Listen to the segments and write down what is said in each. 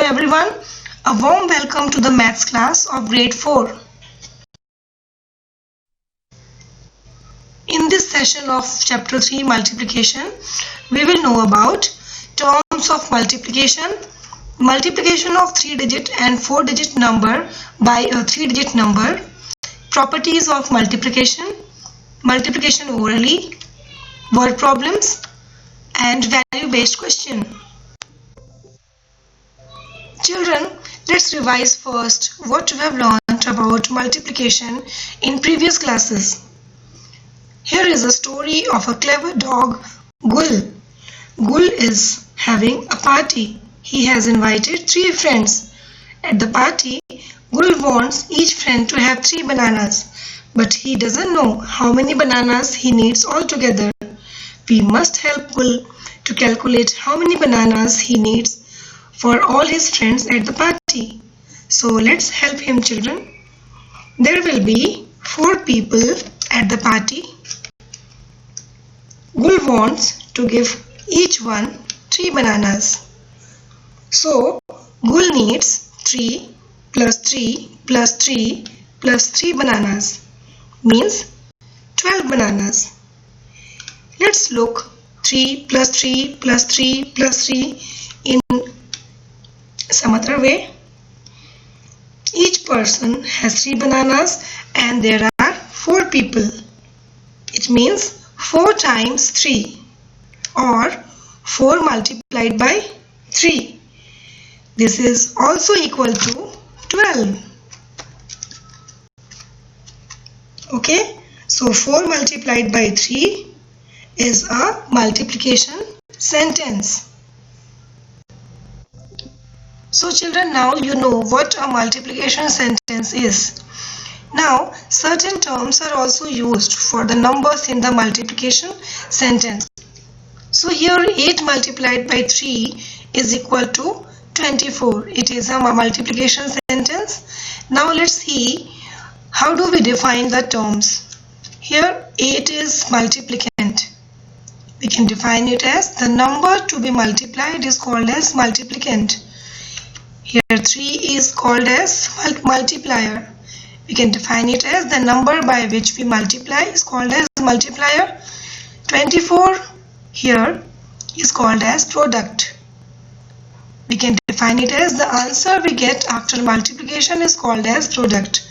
everyone, a warm welcome to the maths class of grade 4. In this session of chapter 3 multiplication, we will know about terms of multiplication, multiplication of 3-digit and 4-digit number by a 3-digit number, properties of multiplication, multiplication orally, word problems and value-based question. Children, let's revise first what we have learned about multiplication in previous classes. Here is a story of a clever dog, Gul. Gul is having a party. He has invited 3 friends. At the party, Gul wants each friend to have 3 bananas, but he doesn't know how many bananas he needs altogether. We must help Gul to calculate how many bananas he needs for all his friends at the party. So let's help him, children. There will be 4 people at the party. Gul wants to give each one 3 bananas. So Gul needs 3 plus 3 plus 3 plus 3 bananas, means 12 bananas. Let's look 3 plus 3 plus 3 plus 3 in some other way. Each person has 3 bananas and there are 4 people. It means 4 times 3 or 4 multiplied by 3. This is also equal to 12. Okay, so 4 multiplied by 3 is a multiplication sentence. So children, now you know what a multiplication sentence is. Now certain terms are also used for the numbers in the multiplication sentence. So here 8 multiplied by 3 is equal to 24. It is a multiplication sentence. Now let's see how do we define the terms. Here 8 is multiplicand. We can define it as the number to be multiplied is called as multiplicand. Here 3 is called as multiplier. We can define it as the number by which we multiply is called as multiplier. 24 here is called as product. We can define it as the answer we get after multiplication is called as product.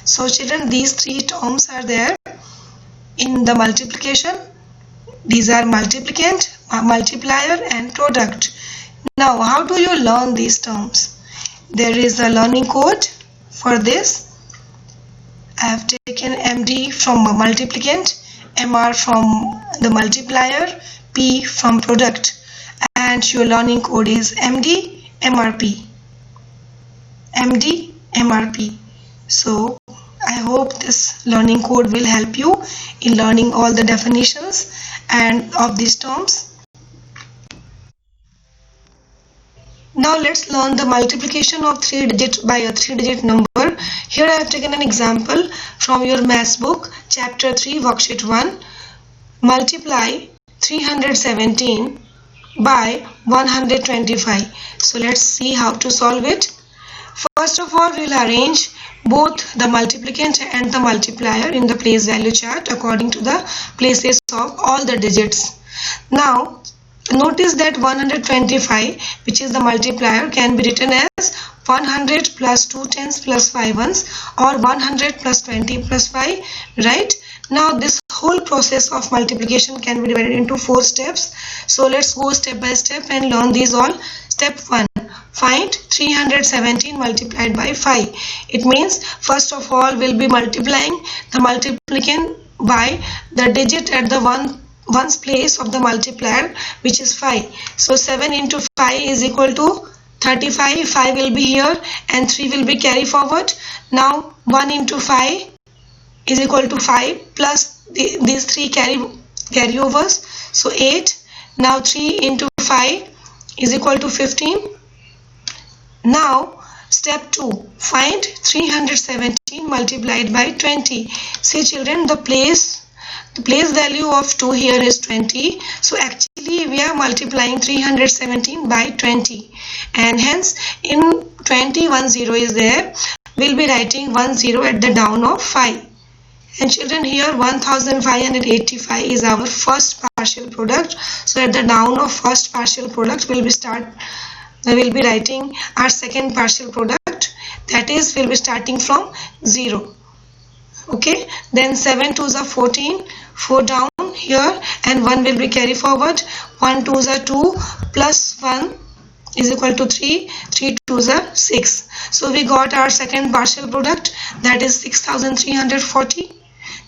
So children, these 3 terms are there in the multiplication. These are multiplicand, multiplier and product. Now how do you learn these terms? There is a learning code for this. I have taken MD from multiplicand, MR from the multiplier, P from product, and your learning code is MD MRP. MD MRP. So I hope this learning code will help you in learning all the definitions and of these terms. Now let's learn the multiplication of 3-digit by a 3-digit number. Here I have taken an example from your maths book, chapter 3, worksheet 1. Multiply 317 by 125. So let's see how to solve it. First of all, we'll arrange both the multiplicand and the multiplier in the place value chart according to the places of all the digits. Now notice that 125, which is the multiplier, can be written as 100 plus 2 tens plus 5 ones or 100 plus 20 plus 5, right? Now this whole process of multiplication can be divided into 4 steps. So let's go step by step and learn these all. Step 1. Find 317 multiplied by 5. It means first of all we'll be multiplying the multiplicand by the digit at the ones place of the multiplier, which is 5. So 7 into 5 is equal to 35. 5 will be here and 3 will be carry forward. Now 1 into 5 is equal to 5 plus these 3 carryovers. So 8. Now 3 into 5 is equal to 15. Now step 2. Find 317 multiplied by 20. See children, the place The place value of 2 here is 20. So actually we are multiplying 317 by 20. And hence in 20, 1 0 is there. We'll be writing 1 0 at the down of 5. And children, here 1585 is our first partial product. So at the down of first partial product, we'll be writing our second partial product. That is, we'll be starting from 0. Okay. Then 7 2s are 14. 4 down here, and 1 will be carry forward. 1 2s are 2 plus 1 is equal to 3. 3 2s are 6. So we got our second partial product, that is 6340.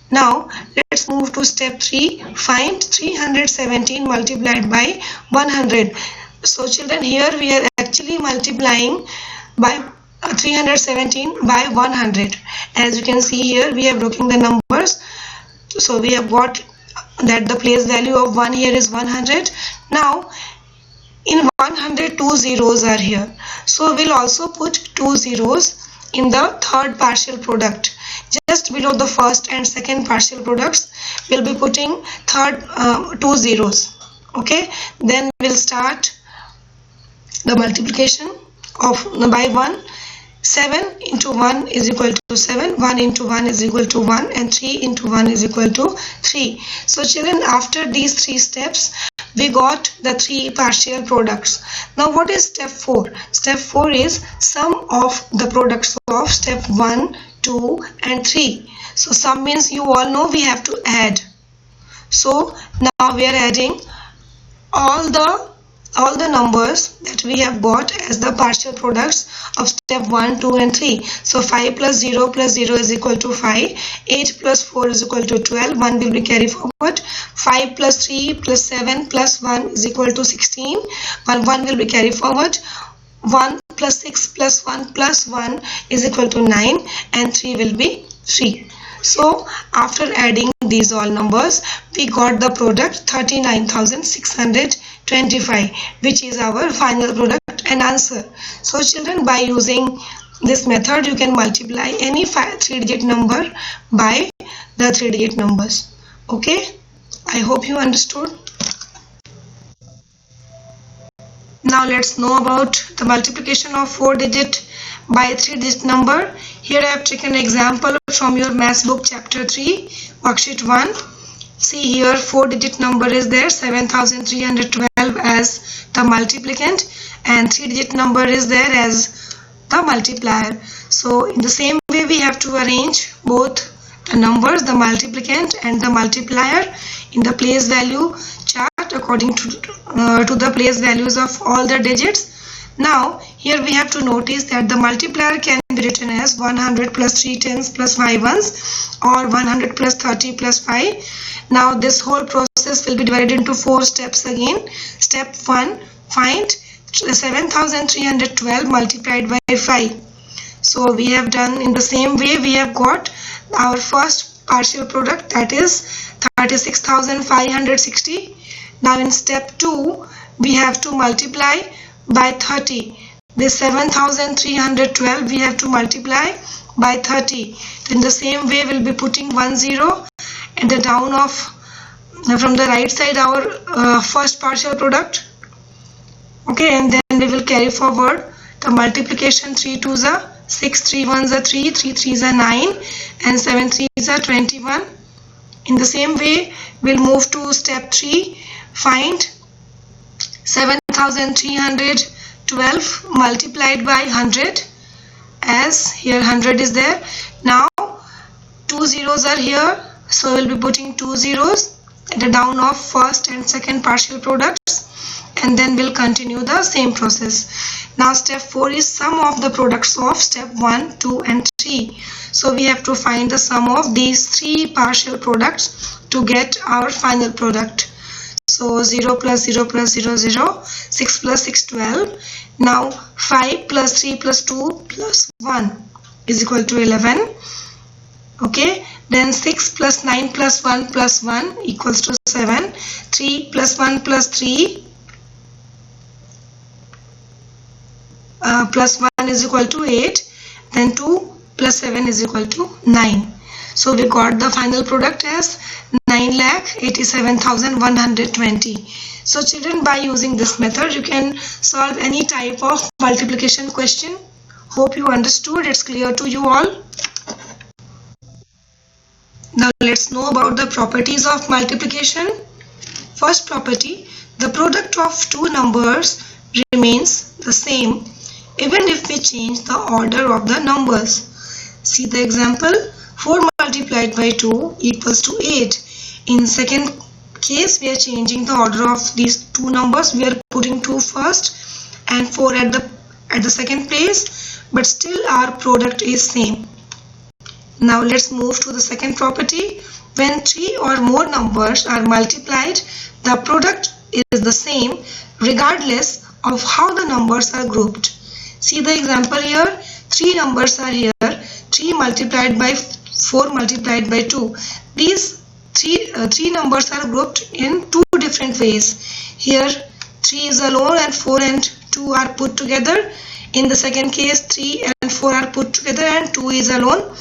Now let's move to step 3. Find 317 multiplied by 100. So children, here we are actually multiplying by 317 by 100. As you can see here, we have broken the numbers. So we have got that the place value of 1 here is 100. Now in 100 2 zeros are here. So we'll also put 2 zeros in the third partial product. Just below the first and second partial products, we'll be putting 2 zeros. Okay. Then we'll start the multiplication of by 1. 7 into 1 is equal to 7, 1 into 1 is equal to 1, and 3 into 1 is equal to 3. So children, after these 3 steps, we got the 3 partial products. Now what is step 4? Step 4 is sum of the products of step 1, 2 and 3. So sum means you all know we have to add. So now we are adding all the numbers that we have got as the partial products of step 1, 2 and 3. So 5 plus 0 is equal to 5. 8 plus 4 is equal to 12. 1 will be carried forward. 5 plus 3 plus 7 plus 1 is equal to 16. 1 will be carried forward. 1 plus 6 plus 1 plus 1 is equal to 9, and 3 will be 3. So after adding these all numbers, we got the product 39,625, which is our final product and answer. So children, by using this method, you can multiply any 3-digit number by the 3-digit numbers. Okay, I hope you understood. Now let's know about the multiplication of 4-digit by 3-digit number. Here I have taken an example from your maths book chapter 3 worksheet 1. See here, 4-digit number is there, 7312 as the multiplicand, and 3-digit number is there as the multiplier. So in the same way, we have to arrange both the numbers, the multiplicand and the multiplier, in the place value chart according to the place values of all the digits. Now here we have to notice that the multiplier can be written as 100 plus 3 tens plus 5 ones, or 100 plus 30 plus 5. Now this whole process will be divided into 4 steps again. Step 1, find 7312 multiplied by 5. So we have done in the same way. We have got our first partial product, that is 36,560. Now in step 2, we have to multiply by 30. This 7312 we have to multiply by 30. In the same way, we'll be putting 10 at the down of from the right side our first partial product. Okay, and then we will carry forward the multiplication. 3 2s are 6, 3 1s are 3, 3 3s are 9, and 7 3s are 21. In the same way, we'll move to step 3. Find 7312 multiplied by 100, as here 100 is there. Now 2 zeros are here, so we'll be putting 2 zeros at the down of first and second partial products, and then we'll continue the same process. Now step 4 is sum of the products of step 1, 2 and 3. So we have to find the sum of these 3 partial products to get our final product. So 0 plus 0 plus 0, 0, 6 plus 6, 12. Now 5 plus 3 plus 2 plus 1 is equal to 11. Okay, then 6 plus 9 plus 1 plus 1 equals to 7. 3 plus 1 plus 3 plus 1 is equal to 8. Then 2 plus 7 is equal to 9. So we got the final product as 9,87,120. So children, by using this method you can solve any type of multiplication question. Hope you understood. It's clear to you all. Now let's know about the properties of multiplication. First property, the product of two numbers remains the same even if we change the order of the numbers. See the example, 4 multiplied by 2 equals to 8. In second case, we are changing the order of these two numbers. We are putting 2 first and 4 at the second place, but still our product is same. Now let's move to the second property. When 3 or more numbers are multiplied, the product is the same regardless of how the numbers are grouped. See the example here, 3 numbers are here, 3 multiplied by 4 multiplied by 2. These three numbers are grouped in 2 different ways. Here 3 is alone and 4 and 2 are put together. In the second case, 3 and 4 are put together and 2 is alone.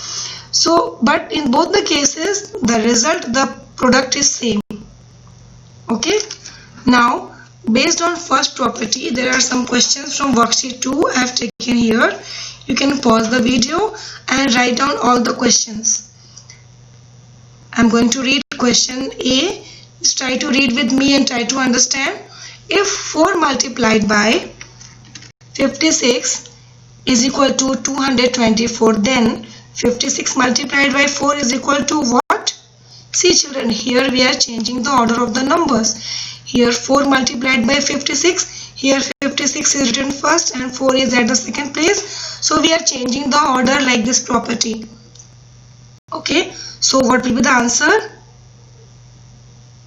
So, but in both the cases, the result, the product is same. Okay. Now, based on first property, there are some questions from worksheet 2 I have taken here. You can pause the video and write down all the questions. I'm going to read question A. Just try to read with me and try to understand. If 4 multiplied by 56 is equal to 224, then 56 multiplied by 4 is equal to what? See children, here we are changing the order of the numbers. Here 4 multiplied by 56, here 56 is written first and 4 is at the second place. So we are changing the order like this property. Okay, so what will be the answer?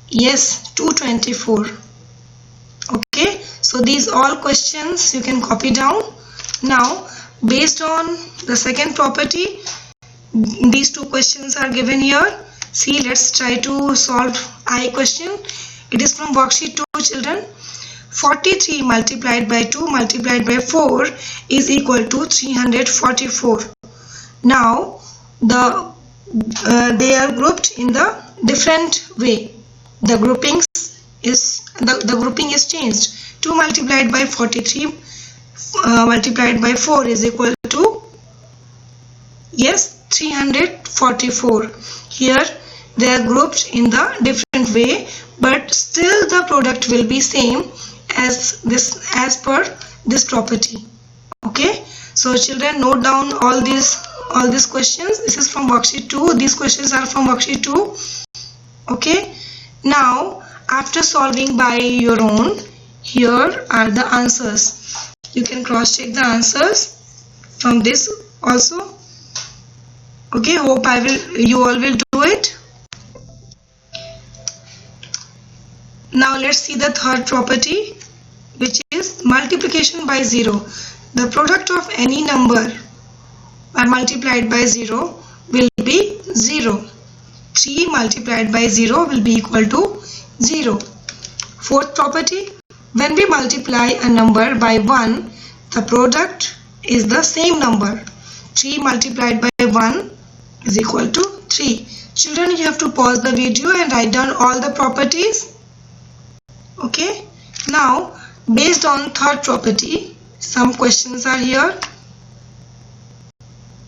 Yes, 224. Okay, so these all questions you can copy down. Now, based on the second property, these 2 questions are given here. See, let's try to solve I question. It is from worksheet 2 children. 43 multiplied by 2 multiplied by 4 is equal to 344. Now, they are grouped in the different way. The grouping is changed. 2 multiplied by 43 multiplied by 4 is equal to, yes, 344. Here they are grouped in the different way, but still the product will be same as per this property. Okay, so children, note down all these questions. This is from worksheet 2. These questions are from worksheet 2. Okay, now after solving by your own, here are the answers. You can cross check the answers from this also. Okay, hope you all will do it. Now let's see the third property, which is multiplication by 0. The product of any number multiplied by 0 will be 0. 3 multiplied by 0 will be equal to 0. Fourth property, when we multiply a number by 1, the product is the same number. 3 multiplied by 1 is equal to 3. Children, you have to pause the video and write down all the properties. Okay. Now, based on third property, some questions are here.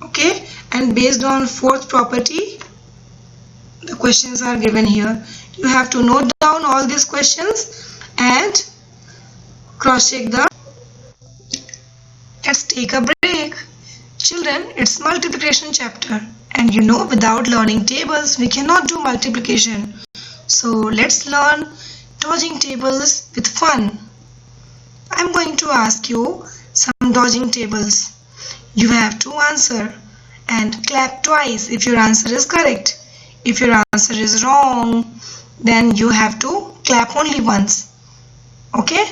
Okay. And based on fourth property, the questions are given here. You have to note down all these questions and cross-check the. Let's take a break. Children, it's multiplication chapter, and you know without learning tables we cannot do multiplication. So let's learn dodging tables with fun. I'm going to ask you some dodging tables. You have to answer and clap twice if your answer is correct. If your answer is wrong, then you have to clap only once. Okay?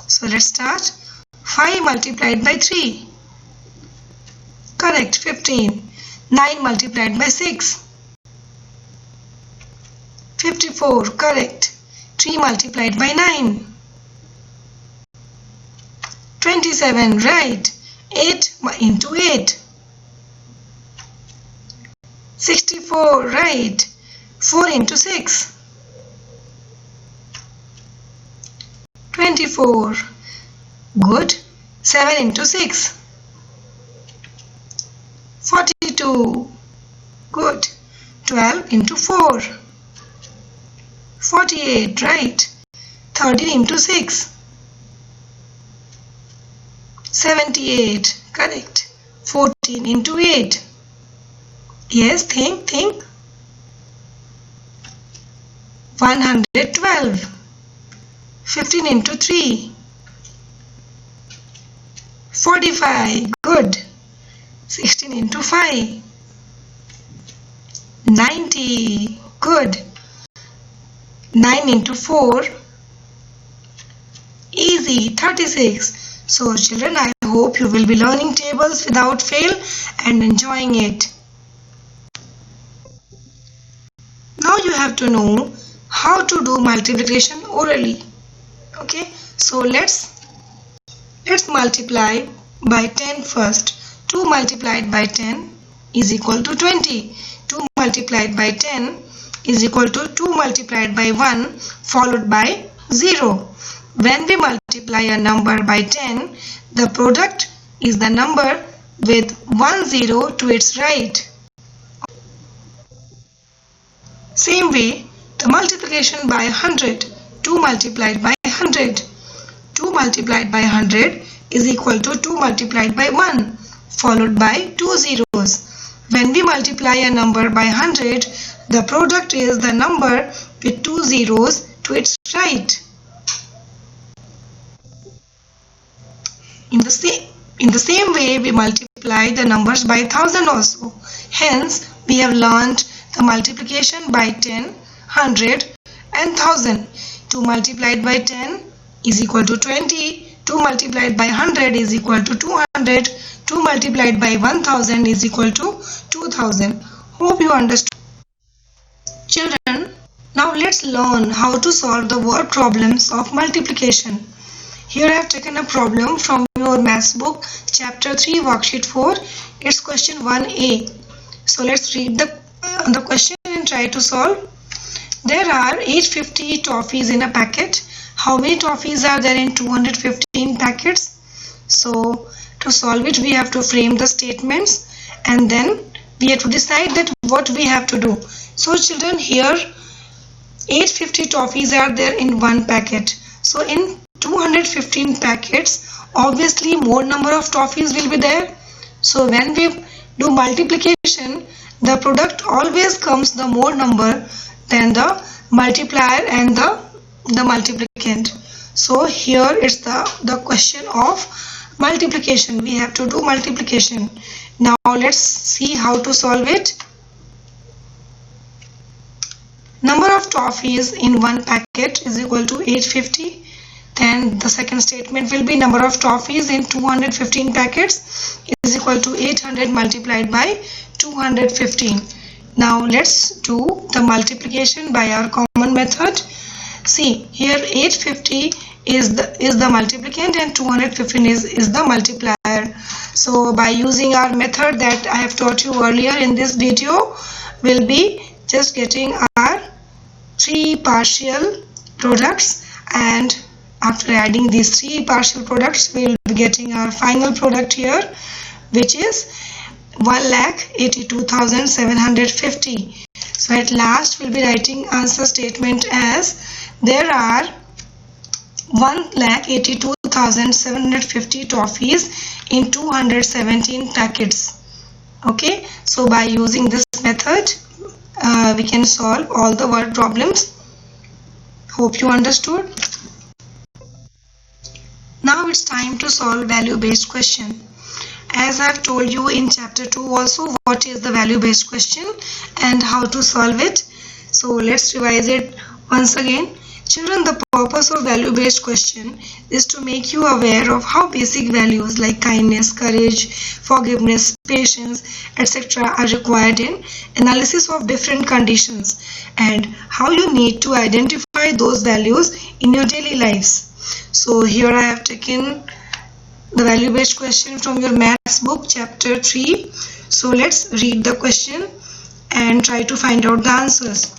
So let's start. 5 multiplied by 3. Correct, 15. 9 multiplied by 6. 54. Correct. 3 multiplied by 9. 27. Right. 8 into 8. 64. Right. 4 into 6. 24. Good. 7 into 6. 42. Good. 12 into 4. 48. Right. 13 into 6. 78. Correct. 14 into 8. Yes, think. 112. 15 into 3. 45. Good. 16 into 5. 90. Good. 9 into 4. Easy. 36. So children, I hope you will be learning tables without fail and enjoying it. Now you have to know how to do multiplication orally. Okay, so let's multiply by 10 first. 2 multiplied by 10 is equal to 20. 2 multiplied by 10 is equal to 2 multiplied by 1 followed by 0. When we multiply a number by 10, the product is the number with 1 0 to its right. Same way, the multiplication by 100. 2 multiplied by 100. 2 multiplied by 100 is equal to 2 multiplied by 1 followed by 2 zeros. When we multiply a number by 100, the product is the number with 2 zeros to its right. In the same way, we multiply the numbers by 1000 also. Hence, we have learnt the multiplication by 10, 100 and 1000. 2 multiplied by 10 is equal to 20. 2 multiplied by 100 is equal to 200. 2 multiplied by 1000 is equal to 2000. Hope you understood. Children, now let's learn how to solve the word problems of multiplication. Here I have taken a problem from your maths book, chapter 3, worksheet 4. It's question 1a. So let's read the question and try to solve. There are 850 toffees in a packet. How many toffees are there in 215 packets? So to solve it, we have to frame the statements and then we have to decide that what we have to do. So children, here 850 toffees are there in one packet. So in 215 packets, obviously more number of toffees will be there. So when we do multiplication, the product always comes the more number than the multiplier and the multiplicand. So here it's the question of multiplication. We have to do multiplication. Now let's see how to solve it. Number of toffees in one packet is equal to 850. Then the second statement will be number of toffees in 215 packets is equal to 800 multiplied by 215. Now let's do the multiplication by our common method. See, here 850 is the multiplicand and 215 is the multiplier. So by using our method that I have taught you earlier in this video, we'll be just getting our 3 partial products, and after adding these 3 partial products, we will be getting our final product here, which is 1,82,750. So at last we'll be writing answer statement as there are 1,82,750 toffees in 217 packets. Okay, so by using this method, we can solve all the word problems. Hope you understood. Now it's time to solve value-based question. As I have told you in chapter 2 also what is the value-based question and how to solve it. So let's revise it once again. Children, the purpose of value-based question is to make you aware of how basic values like kindness, courage, forgiveness, patience, etc. are required in analysis of different conditions and how you need to identify those values in your daily lives. So here I have taken the value-based question from your maths book, chapter 3. So let's read the question and try to find out the answers.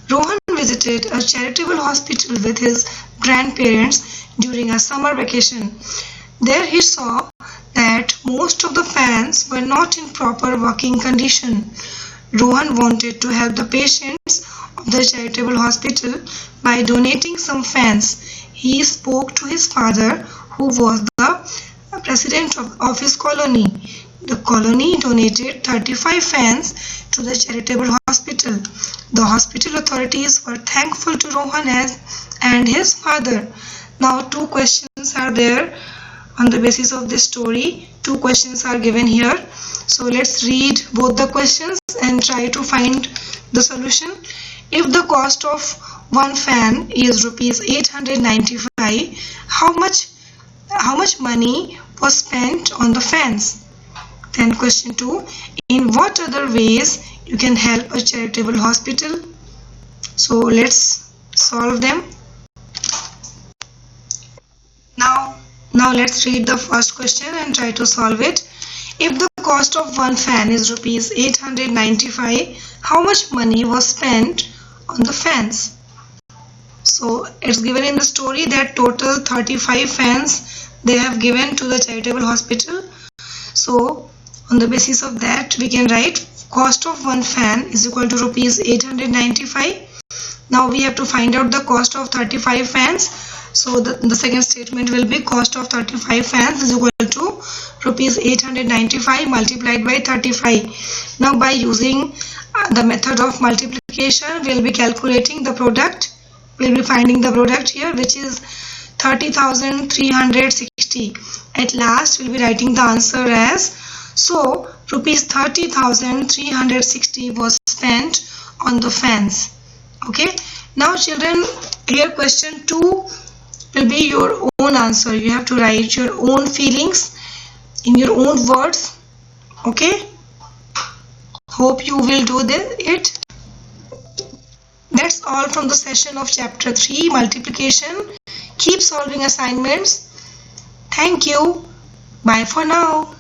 Rohan visited a charitable hospital with his grandparents during a summer vacation. There he saw that most of the fans were not in proper working condition. Rohan wanted to help the patients of the charitable hospital by donating some fans. He spoke to his father, who was the president of his colony. The colony donated 35 fans to the charitable hospital. The hospital authorities were thankful to Rohan and his father. Now 2 questions are there on the basis of this story. 2 questions are given here. So let's read both the questions and try to find the solution. If the cost of one fan is rupees 895, how much money was spent on the fans? Then question 2, in what other ways you can help a charitable hospital? So let's solve them. Now let's read the first question and try to solve it. If the cost of one fan is rupees 895, how much money was spent on the fans? So it's given in the story that total 35 fans they have given to the charitable hospital. So on the basis of that we can write cost of one fan is equal to rupees 895. Now we have to find out the cost of 35 fans. So the second statement will be cost of 35 fans is equal to rupees 895 multiplied by 35. Now by using the method of multiplication we will be calculating the product. We will be finding the product here, which is 30,360. At last we will be writing the answer as, so rupees 30,360 was spent on the fans. Okay. Now children, here question 2 will be your own answer. You have to write your own feelings in your own words. Okay. Hope you will do it. That's all from the session of chapter 3, multiplication. Keep solving assignments. Thank you. Bye for now.